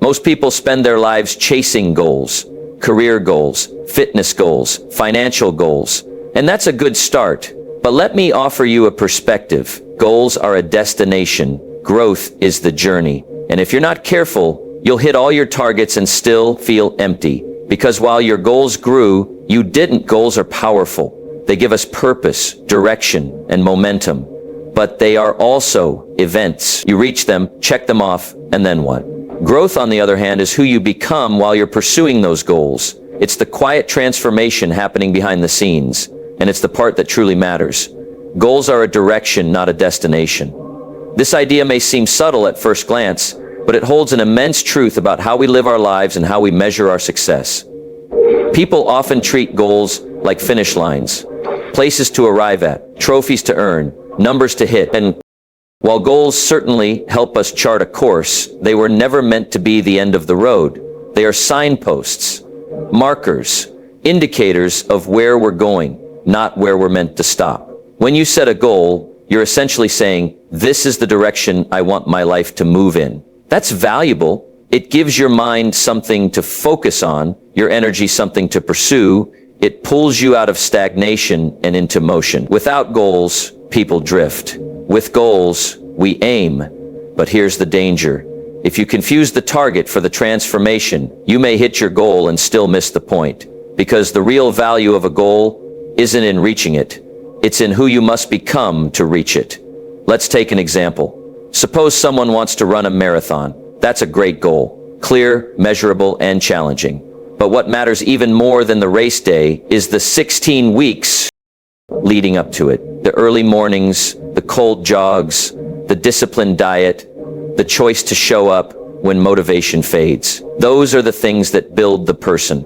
Most people spend their lives chasing goals, career goals, fitness goals, financial goals. And that's a good start. But let me offer you a perspective. Goals are a destination. Growth is the journey. And if you're not careful, you'll hit all your targets and still feel empty. Because while your goals grew, you didn't. Goals are powerful. They give us purpose, direction, and momentum. But they are also events. You reach them, check them off, and then what? Growth, on the other hand, is who you become while you're pursuing those goals. It's the quiet transformation happening behind the scenes, and it's the part that truly matters. Goals are a direction, not a destination. This idea may seem subtle at first glance, but it holds an immense truth about how we live our lives and how we measure our success. People often treat goals like finish lines, places to arrive at, trophies to earn, numbers to hit, and while goals certainly help us chart a course, they were never meant to be the end of the road. They are signposts, markers, indicators of where we're going, not where we're meant to stop. When you set a goal, you're essentially saying, this is the direction I want my life to move in. That's valuable. It gives your mind something to focus on, your energy something to pursue. It pulls you out of stagnation and into motion. Without goals, people drift. With goals, we aim. But here's the danger. If you confuse the target for the transformation, you may hit your goal and still miss the point. Because the real value of a goal isn't in reaching it. It's in who you must become to reach it. Let's take an example. Suppose someone wants to run a marathon. That's a great goal. Clear, measurable, and challenging. But what matters even more than the race day is the 16 weeks leading up to it. The early mornings, the cold jogs, the disciplined diet, the choice to show up when motivation fades. Those are the things that build the person.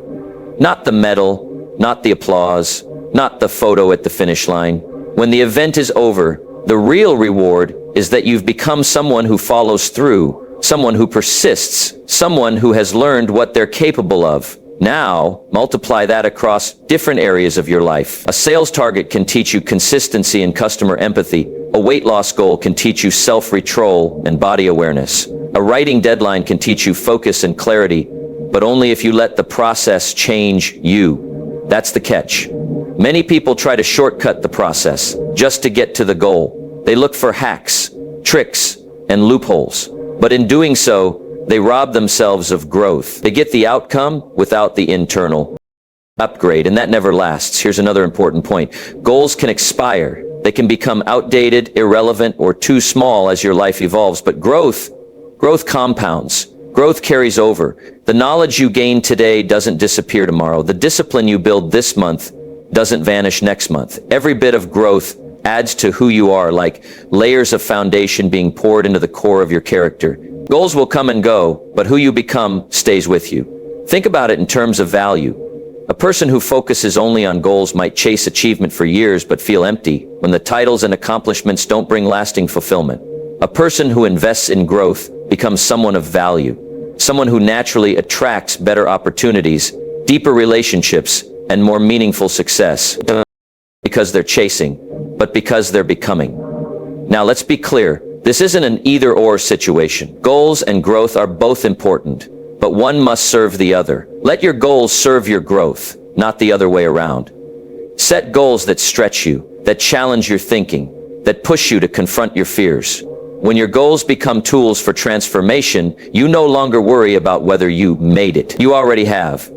Not the medal, not the applause, not the photo at the finish line. When the event is over, the real reward is that you've become someone who follows through, someone who persists, someone who has learned what they're capable of. Now, multiply that across different areas of your life. A sales target can teach you consistency and customer empathy. A weight loss goal can teach you self-control and body awareness. A writing deadline can teach you focus and clarity, but only if you let the process change you. That's the catch. Many people try to shortcut the process just to get to the goal. They look for hacks, tricks, and loopholes. But in doing so, they rob themselves of growth. They get the outcome without the internal upgrade, and that never lasts. Here's another important point. Goals can expire. They can become outdated, irrelevant, or too small as your life evolves. But growth compounds. Growth carries over. The knowledge you gain today doesn't disappear tomorrow. The discipline you build this month doesn't vanish next month. Every bit of growth adds to who you are, like layers of foundation being poured into the core of your character. Goals will come and go, but who you become stays with you. Think about it in terms of value. A person who focuses only on goals might chase achievement for years but feel empty when the titles and accomplishments don't bring lasting fulfillment. A person who invests in growth becomes someone of value, someone who naturally attracts better opportunities, deeper relationships, and more meaningful success. Because they're chasing, but because they're becoming. Now let's be clear. This isn't an either-or situation. Goals and growth are both important, but one must serve the other. Let your goals serve your growth, not the other way around. Set goals that stretch you, that challenge your thinking, that push you to confront your fears. When your goals become tools for transformation, you no longer worry about whether you made it. You already have,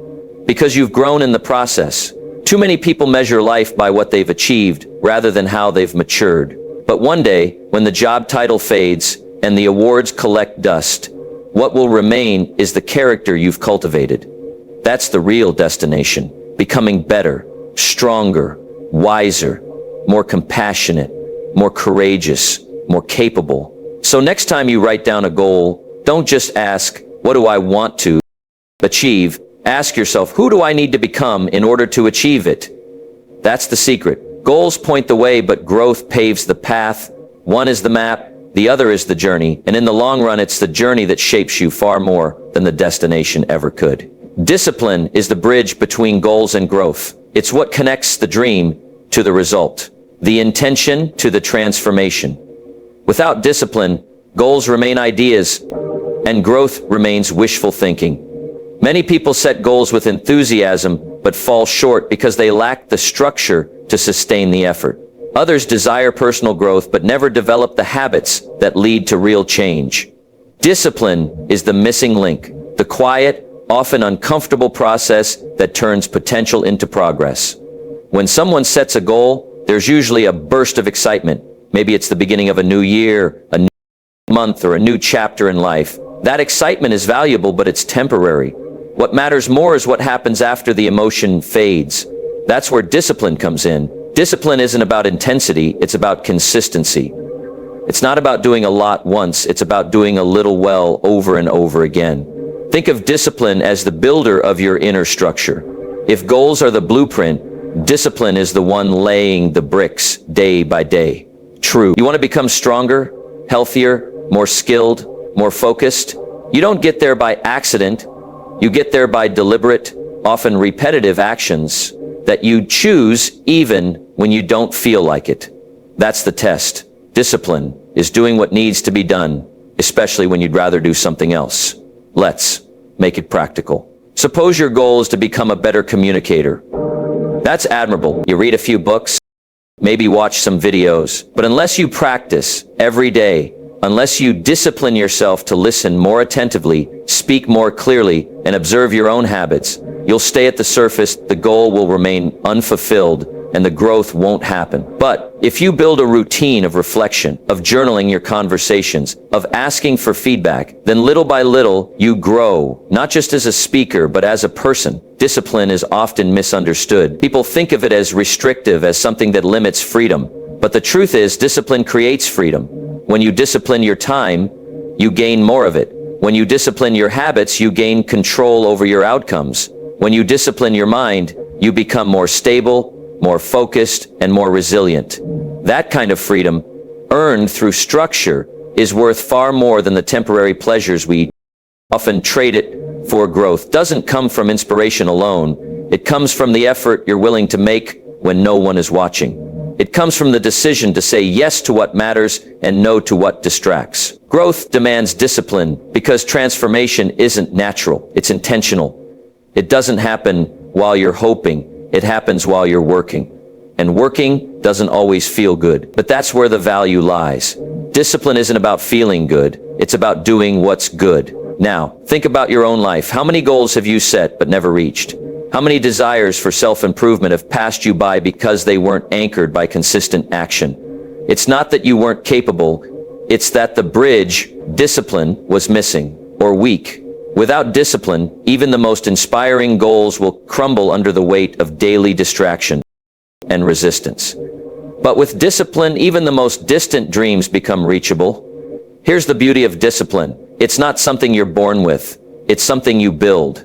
because you've grown in the process. Too many people measure life by what they've achieved rather than how they've matured. But one day, when the job title fades and the awards collect dust, what will remain is the character you've cultivated. That's the real destination, becoming better, stronger, wiser, more compassionate, more courageous, more capable. So next time you write down a goal, don't just ask, what do I want to achieve? Ask yourself, who do I need to become in order to achieve it? That's the secret. Goals point the way, but growth paves the path. One is the map, the other is the journey, and in the long run, it's the journey that shapes you far more than the destination ever could. Discipline is the bridge between goals and growth. It's what connects the dream to the result, the intention to the transformation. Without discipline, goals remain ideas, and growth remains wishful thinking. Many people set goals with enthusiasm but fall short because they lack the structure to sustain the effort. Others desire personal growth but never develop the habits that lead to real change. Discipline is the missing link, the quiet, often uncomfortable process that turns potential into progress. When someone sets a goal, there's usually a burst of excitement. Maybe it's the beginning of a new year, a new month, or a new chapter in life. That excitement is valuable, but it's temporary. What matters more is what happens after the emotion fades. That's where discipline comes in. Discipline isn't about intensity, it's about consistency. It's not about doing a lot once, it's about doing a little well over and over again. Think of discipline as the builder of your inner structure. If goals are the blueprint, discipline is the one laying the bricks day by day. True. You want to become stronger, healthier, more skilled, more focused? You don't get there by accident. You get there by deliberate, often repetitive actions that you choose even when you don't feel like it. That's the test. Discipline is doing what needs to be done, especially when you'd rather do something else. Let's make it practical. Suppose your goal is to become a better communicator. That's admirable. You read a few books, maybe watch some videos, but unless you practice every day, unless you discipline yourself to listen more attentively, speak more clearly, and observe your own habits, you'll stay at the surface, the goal will remain unfulfilled, and the growth won't happen. But if you build a routine of reflection, of journaling your conversations, of asking for feedback, then little by little you grow, not just as a speaker, but as a person. Discipline is often misunderstood. People think of it as restrictive, as something that limits freedom. But the truth is, discipline creates freedom. When you discipline your time, you gain more of it. When you discipline your habits, you gain control over your outcomes. When you discipline your mind, you become more stable, more focused, and more resilient. That kind of freedom, earned through structure, is worth far more than the temporary pleasures we often trade it for. Growth doesn't come from inspiration alone. It comes from the effort you're willing to make when no one is watching. It comes from the decision to say yes to what matters and no to what distracts. Growth demands discipline because transformation isn't natural, it's intentional. It doesn't happen while you're hoping, it happens while you're working. And working doesn't always feel good, but that's where the value lies. Discipline isn't about feeling good, it's about doing what's good. Now, think about your own life. How many goals have you set but never reached? How many desires for self-improvement have passed you by because they weren't anchored by consistent action? It's not that you weren't capable, it's that the bridge, discipline, was missing or weak. Without discipline, even the most inspiring goals will crumble under the weight of daily distraction and resistance. But with discipline, even the most distant dreams become reachable. Here's the beauty of discipline. It's not something you're born with, it's something you build.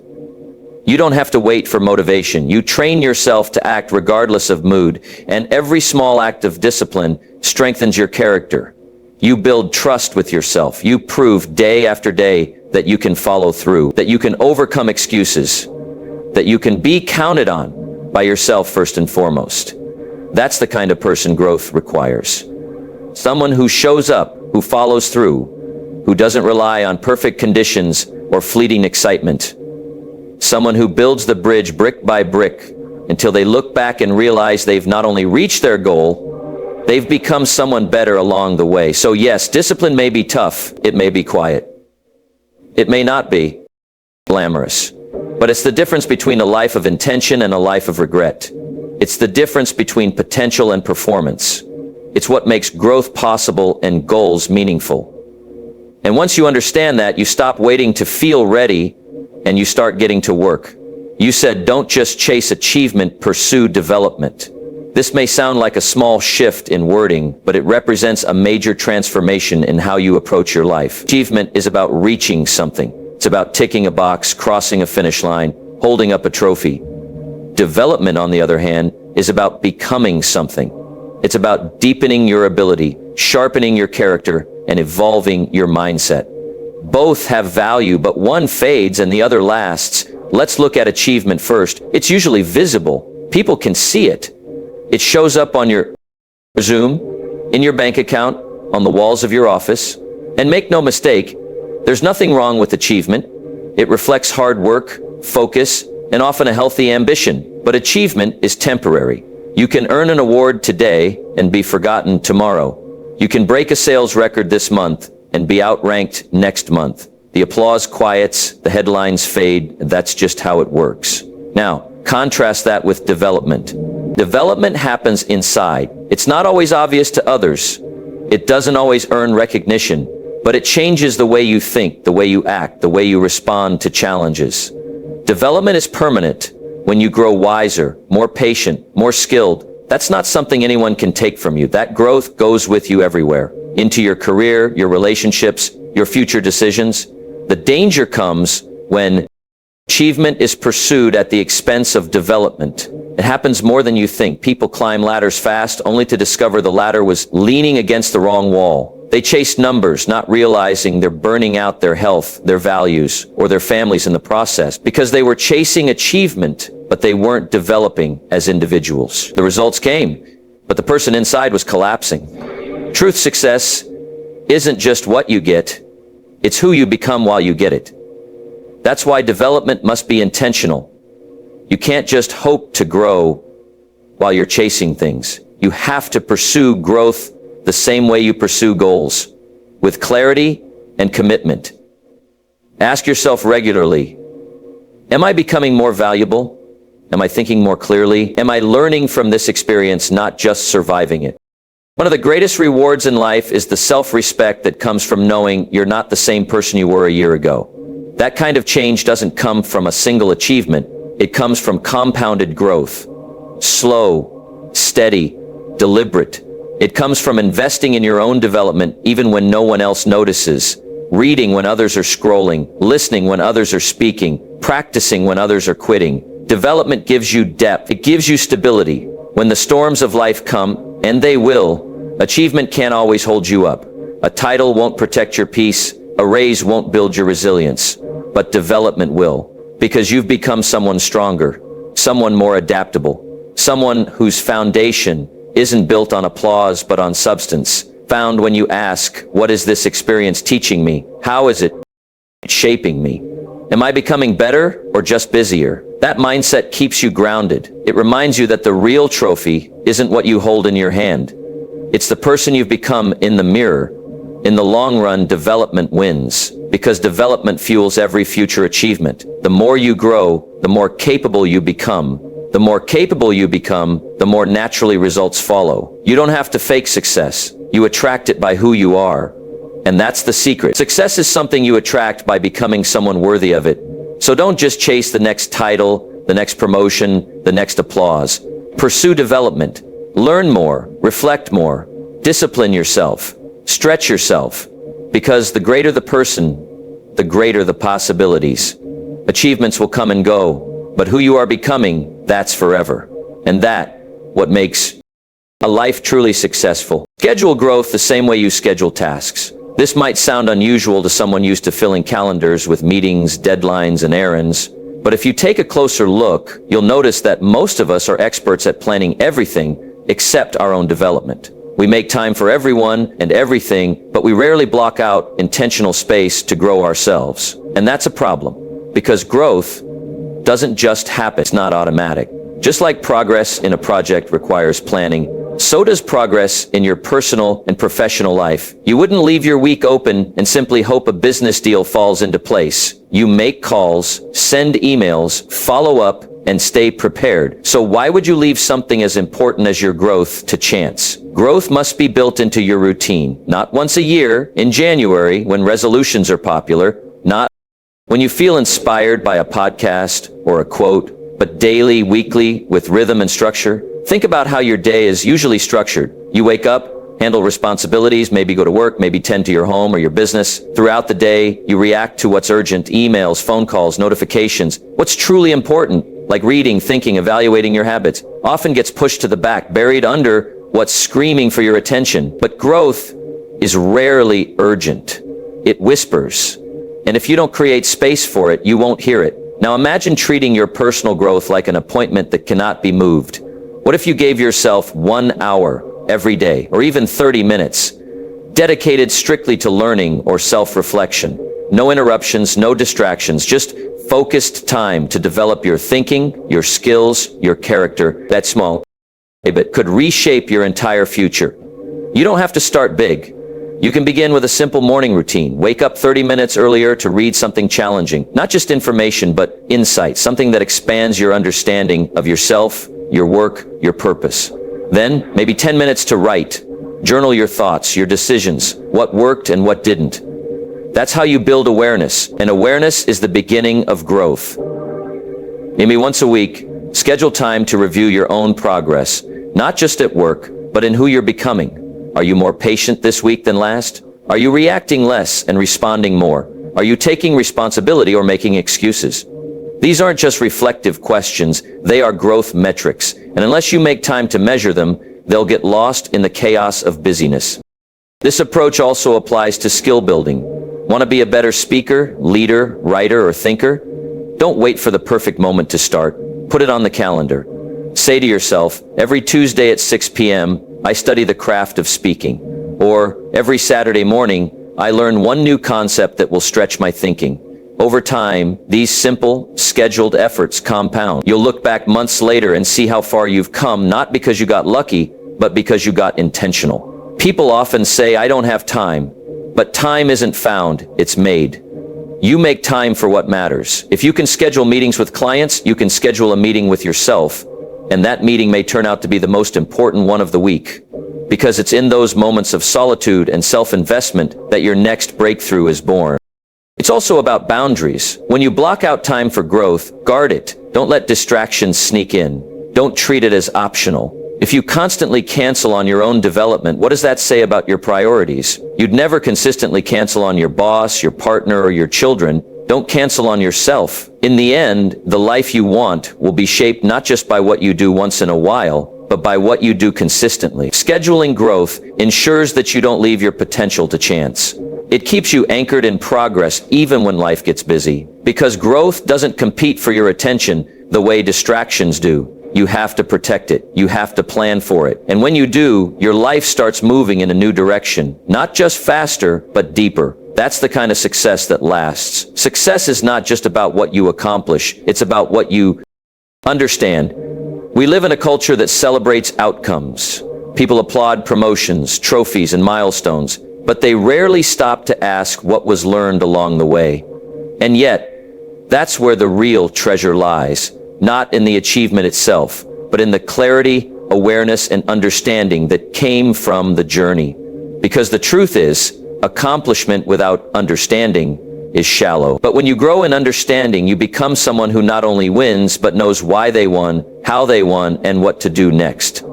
You don't have to wait for motivation. You train yourself to act regardless of mood, and every small act of discipline strengthens your character. You build trust with yourself. You prove day after day that you can follow through, that you can overcome excuses, that you can be counted on by yourself first and foremost. That's the kind of person growth requires. Someone who shows up, who follows through, who doesn't rely on perfect conditions or fleeting excitement. Someone who builds the bridge brick by brick until they look back and realize they've not only reached their goal, they've become someone better along the way. So yes, discipline may be tough, it may be quiet. It may not be glamorous, but it's the difference between a life of intention and a life of regret. It's the difference between potential and performance. It's what makes growth possible and goals meaningful. And once you understand that, you stop waiting to feel ready and you start getting to work. You said, don't just chase achievement, pursue development. This may sound like a small shift in wording, but it represents a major transformation in how you approach your life. Achievement is about reaching something. It's about ticking a box, crossing a finish line, holding up a trophy. Development, on the other hand, is about becoming something. It's about deepening your ability, sharpening your character, and evolving your mindset. Both have value, but one fades and the other lasts. Let's look at achievement first. It's usually visible. People can see it. It shows up on your resume, in your bank account, on the walls of your office. And make no mistake, There's nothing wrong with achievement. It reflects hard work, focus, and often a healthy ambition. But achievement is temporary. You can earn an award today and be forgotten tomorrow. You can break a sales record this month and be outranked next month. The applause quiets, the headlines fade, and that's just how it works. Now, contrast that with development. Development happens inside. It's not always obvious to others. It doesn't always earn recognition, but it changes the way you think, the way you act, the way you respond to challenges. Development is permanent. When you grow wiser, more patient, more skilled, that's not something anyone can take from you. That growth goes with you everywhere, into your career, your relationships, your future decisions. The danger comes when achievement is pursued at the expense of development. It happens more than you think. People climb ladders fast only to discover the ladder was leaning against the wrong wall. They chase numbers, not realizing they're burning out their health, their values, or their families in the process because they were chasing achievement, but they weren't developing as individuals. The results came, but the person inside was collapsing. Truth success isn't just what you get, it's who you become while you get it. That's why development must be intentional. You can't just hope to grow while you're chasing things. You have to pursue growth the same way you pursue goals, with clarity and commitment. Ask yourself regularly, am I becoming more valuable? Am I thinking more clearly? Am I learning from this experience, not just surviving it? One of the greatest rewards in life is the self-respect that comes from knowing you're not the same person you were a year ago. That kind of change doesn't come from a single achievement. It comes from compounded growth. Slow, steady, deliberate. It comes from investing in your own development even when no one else notices, reading when others are scrolling, listening when others are speaking, practicing when others are quitting. Development gives you depth. It gives you stability. When the storms of life come, and they will, achievement can't always hold you up. A title won't protect your peace. A raise won't build your resilience. But development will, because you've become someone stronger, someone more adaptable, someone whose foundation isn't built on applause but on substance, found when you ask, what is this experience teaching me? How is it shaping me? Am I becoming better or just busier? That mindset keeps you grounded. It reminds you that the real trophy isn't what you hold in your hand. It's the person you've become in the mirror. In the long run, development wins, because development fuels every future achievement. The more you grow, the more capable you become. The more capable you become, the more naturally results follow. You don't have to fake success. You attract it by who you are. And that's the secret. Success is something you attract by becoming someone worthy of it. So don't just chase the next title, the next promotion, the next applause. Pursue development. Learn more, reflect more, discipline yourself, stretch yourself. Because the greater the person, the greater the possibilities. Achievements will come and go, but who you are becoming, that's forever. And that, what makes a life truly successful. Schedule growth the same way you schedule tasks. This might sound unusual to someone used to filling calendars with meetings, deadlines, and errands. But if you take a closer look, you'll notice that most of us are experts at planning everything except our own development. We make time for everyone and everything, but we rarely block out intentional space to grow ourselves. And that's a problem, because growth doesn't just happen. It's not automatic. Just like progress in a project requires planning, so does progress in your personal and professional life. You wouldn't leave your week open and simply hope a business deal falls into place. You make calls, send emails, follow up, and stay prepared. So why would you leave something as important as your growth to chance? Growth must be built into your routine, not once a year, in January, when resolutions are popular, not when you feel inspired by a podcast or a quote, but daily, weekly, with rhythm and structure. Think about how your day is usually structured. You wake up, handle responsibilities, maybe go to work, maybe tend to your home or your business. Throughout the day, you react to what's urgent, emails, phone calls, notifications. What's truly important, like reading, thinking, evaluating your habits, often gets pushed to the back, buried under what's screaming for your attention. But growth is rarely urgent. It whispers. And if you don't create space for it, you won't hear it. Now imagine treating your personal growth like an appointment that cannot be moved. What if you gave yourself 1 hour every day, or even 30 minutes, dedicated strictly to learning or self-reflection? No interruptions, no distractions, just focused time to develop your thinking, your skills, your character. That small habit could reshape your entire future. You don't have to start big. You can begin with a simple morning routine. Wake up 30 minutes earlier to read something challenging. Not just information, but insight, something that expands your understanding of yourself, your work, your purpose. Then, maybe 10 minutes to write. Journal your thoughts, your decisions, what worked and what didn't. That's how you build awareness, and awareness is the beginning of growth. Maybe once a week, schedule time to review your own progress, not just at work, but in who you're becoming. Are you more patient this week than last? Are you reacting less and responding more? Are you taking responsibility or making excuses? These aren't just reflective questions, they are growth metrics, and unless you make time to measure them, they'll get lost in the chaos of busyness. This approach also applies to skill building. Want to be a better speaker, leader, writer, or thinker? Don't wait for the perfect moment to start. Put it on the calendar. Say to yourself, every Tuesday at 6 p.m., I study the craft of speaking. Or, every Saturday morning, I learn one new concept that will stretch my thinking. Over time, these simple, scheduled efforts compound. You'll look back months later and see how far you've come, not because you got lucky, but because you got intentional. People often say, I don't have time. But time isn't found, it's made. You make time for what matters. If you can schedule meetings with clients, you can schedule a meeting with yourself. And that meeting may turn out to be the most important one of the week. Because it's in those moments of solitude and self-investment that your next breakthrough is born. It's also about boundaries. When you block out time for growth, guard it. Don't let distractions sneak in. Don't treat it as optional. If you constantly cancel on your own development, what does that say about your priorities? You'd never consistently cancel on your boss, your partner, or your children. Don't cancel on yourself. In the end, the life you want will be shaped not just by what you do once in a while, but by what you do consistently. Scheduling growth ensures that you don't leave your potential to chance. It keeps you anchored in progress even when life gets busy. Because growth doesn't compete for your attention the way distractions do. You have to protect it. You have to plan for it. And when you do, your life starts moving in a new direction. Not just faster, but deeper. That's the kind of success that lasts. Success is not just about what you accomplish. It's about what you understand. We live in a culture that celebrates outcomes. People applaud promotions, trophies, and milestones, but they rarely stop to ask what was learned along the way. And yet, that's where the real treasure lies. Not in the achievement itself, but in the clarity, awareness, and understanding that came from the journey. Because the truth is, accomplishment without understanding is shallow. But when you grow in understanding, you become someone who not only wins, but knows why they won, how they won, and what to do next.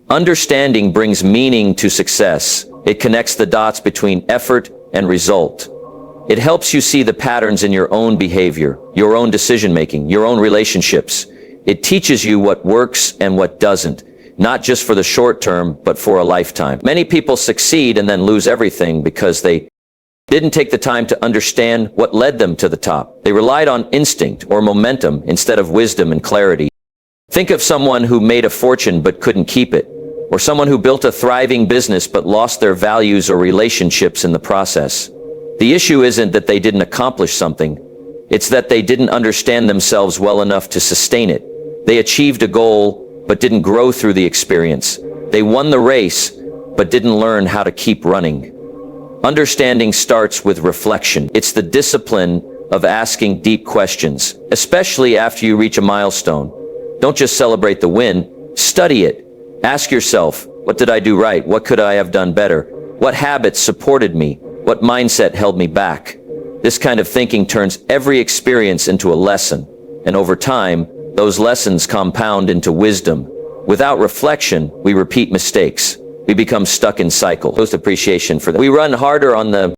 Understanding brings meaning to success. It connects the dots between effort and result. It helps you see the patterns in your own behavior, your own decision-making, your own relationships. It teaches you what works and what doesn't, not just for the short term, but for a lifetime. Many people succeed and then lose everything because they didn't take the time to understand what led them to the top. They relied on instinct or momentum instead of wisdom and clarity. Think of someone who made a fortune but couldn't keep it, or someone who built a thriving business but lost their values or relationships in the process. The issue isn't that they didn't accomplish something. It's that they didn't understand themselves well enough to sustain it. They achieved a goal, but didn't grow through the experience. They won the race, but didn't learn how to keep running. Understanding starts with reflection. It's the discipline of asking deep questions, especially after you reach a milestone. Don't just celebrate the win, study it. Ask yourself, what did I do right? What could I have done better? What habits supported me? What mindset held me back? This kind of thinking turns every experience into a lesson, and over time, those lessons compound into wisdom. Without reflection, we repeat mistakes. We become stuck in cycles. Post appreciation for that. We run harder on the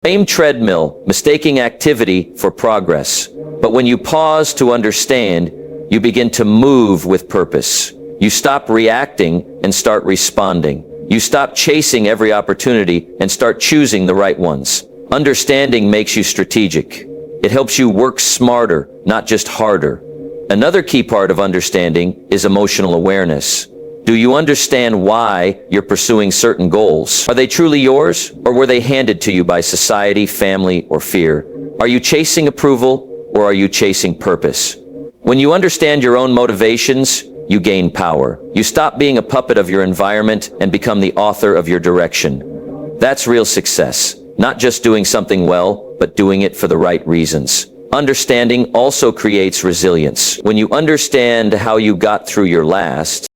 same treadmill, mistaking activity for progress. But when you pause to understand, you begin to move with purpose. You stop reacting and start responding. You stop chasing every opportunity and start choosing the right ones. Understanding makes you strategic. It helps you work smarter, not just harder. Another key part of understanding is emotional awareness. Do you understand why you're pursuing certain goals? Are they truly yours, or were they handed to you by society, family, or fear? Are you chasing approval, or are you chasing purpose? When you understand your own motivations, you gain power. You stop being a puppet of your environment and become the author of your direction. That's real success. Not just doing something well, but doing it for the right reasons. Understanding also creates resilience. When you understand how you got through your last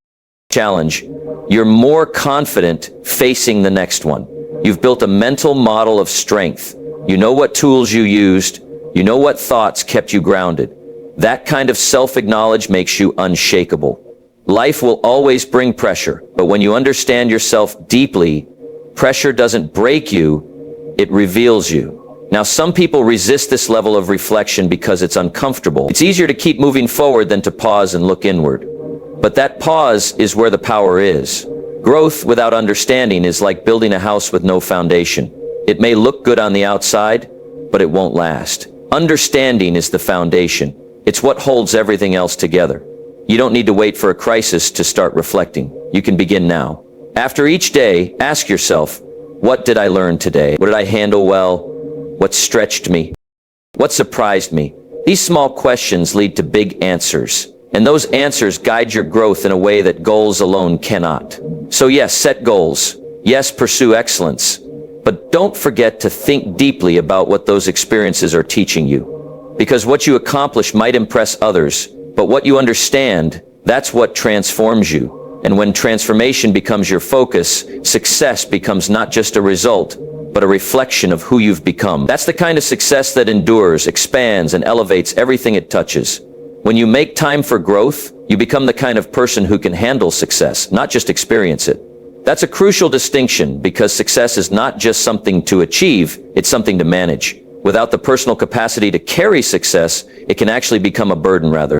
challenge, you're more confident facing the next one. You've built a mental model of strength. You know what tools you used. You know what thoughts kept you grounded. That kind of self-acknowledge makes you unshakable. Life will always bring pressure, but when you understand yourself deeply, pressure doesn't break you, it reveals you. Now, some people resist this level of reflection because it's uncomfortable. It's easier to keep moving forward than to pause and look inward. But that pause is where the power is. Growth without understanding is like building a house with no foundation. It may look good on the outside, but it won't last. Understanding is the foundation. It's what holds everything else together. You don't need to wait for a crisis to start reflecting. You can begin now. After each day, ask yourself, what did I learn today? What did I handle well? What stretched me? What surprised me? These small questions lead to big answers. And those answers guide your growth in a way that goals alone cannot. So yes, set goals. Yes, pursue excellence. But don't forget to think deeply about what those experiences are teaching you. Because what you accomplish might impress others, but what you understand, that's what transforms you. And when transformation becomes your focus, success becomes not just a result, but a reflection of who you've become. That's the kind of success that endures, expands, and elevates everything it touches. When you make time for growth, you become the kind of person who can handle success, not just experience it. That's a crucial distinction because success is not just something to achieve, it's something to manage. Without the personal capacity to carry success, it can actually become a burden rather.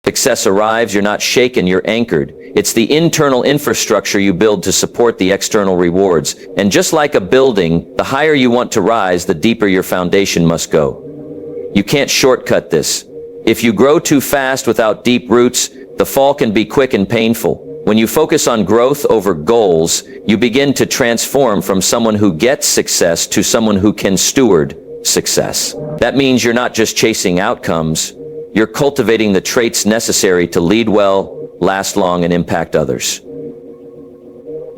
Success arrives, you're not shaken, you're anchored. It's the internal infrastructure you build to support the external rewards. And just like a building, the higher you want to rise, the deeper your foundation must go. You can't shortcut this. If you grow too fast without deep roots, the fall can be quick and painful. When you focus on growth over goals, you begin to transform from someone who gets success to someone who can steward success. That means you're not just chasing outcomes, you're cultivating the traits necessary to lead well, last long, and impact others.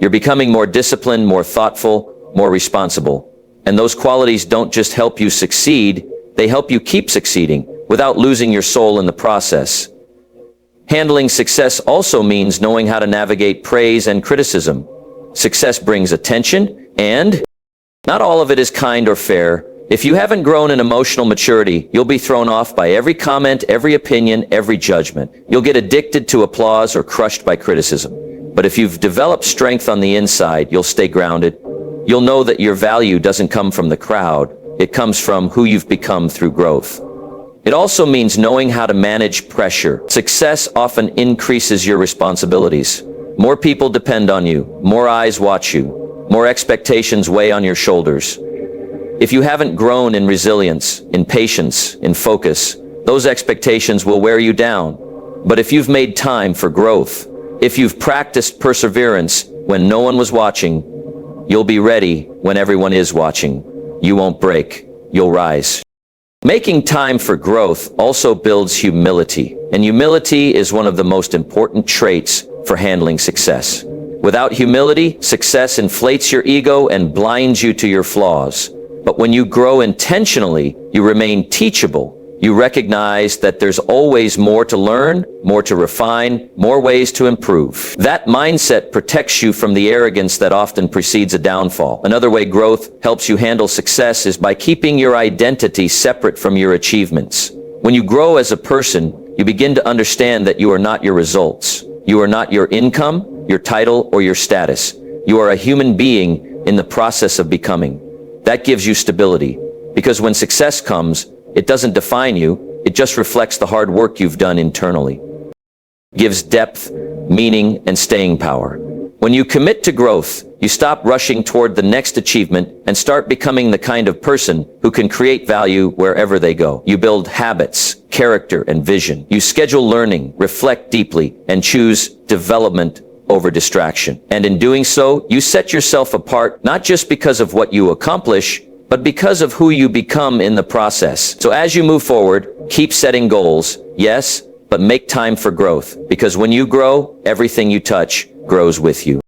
You're becoming more disciplined, more thoughtful, more responsible. And those qualities don't just help you succeed, they help you keep succeeding without losing your soul in the process. Handling success also means knowing how to navigate praise and criticism. Success brings attention, and not all of it is kind or fair. If you haven't grown in emotional maturity, you'll be thrown off by every comment, every opinion, every judgment. You'll get addicted to applause or crushed by criticism. But if you've developed strength on the inside, you'll stay grounded. You'll know that your value doesn't come from the crowd. It comes from who you've become through growth. It also means knowing how to manage pressure. Success often increases your responsibilities. More people depend on you. More eyes watch you. More expectations weigh on your shoulders. If you haven't grown in resilience, in patience, in focus, those expectations will wear you down. But if you've made time for growth, if you've practiced perseverance when no one was watching, you'll be ready when everyone is watching. You won't break. You'll rise. Making time for growth also builds humility, and humility is one of the most important traits for handling success. Without humility, success inflates your ego and blinds you to your flaws. But when you grow intentionally, you remain teachable. You recognize that there's always more to learn, more to refine, more ways to improve. That mindset protects you from the arrogance that often precedes a downfall. Another way growth helps you handle success is by keeping your identity separate from your achievements. When you grow as a person, you begin to understand that you are not your results. You are not your income, your title, or your status. You are a human being in the process of becoming. That gives you stability, because when success comes, it doesn't define you, it just reflects the hard work you've done internally. It gives depth, meaning, and staying power. When you commit to growth, you stop rushing toward the next achievement and start becoming the kind of person who can create value wherever they go. You build habits, character, and vision. You schedule learning, reflect deeply, and choose development over distraction. And in doing so, you set yourself apart not just because of what you accomplish, but because of who you become in the process. So as you move forward, keep setting goals, yes, but make time for growth. Because when you grow, everything you touch grows with you.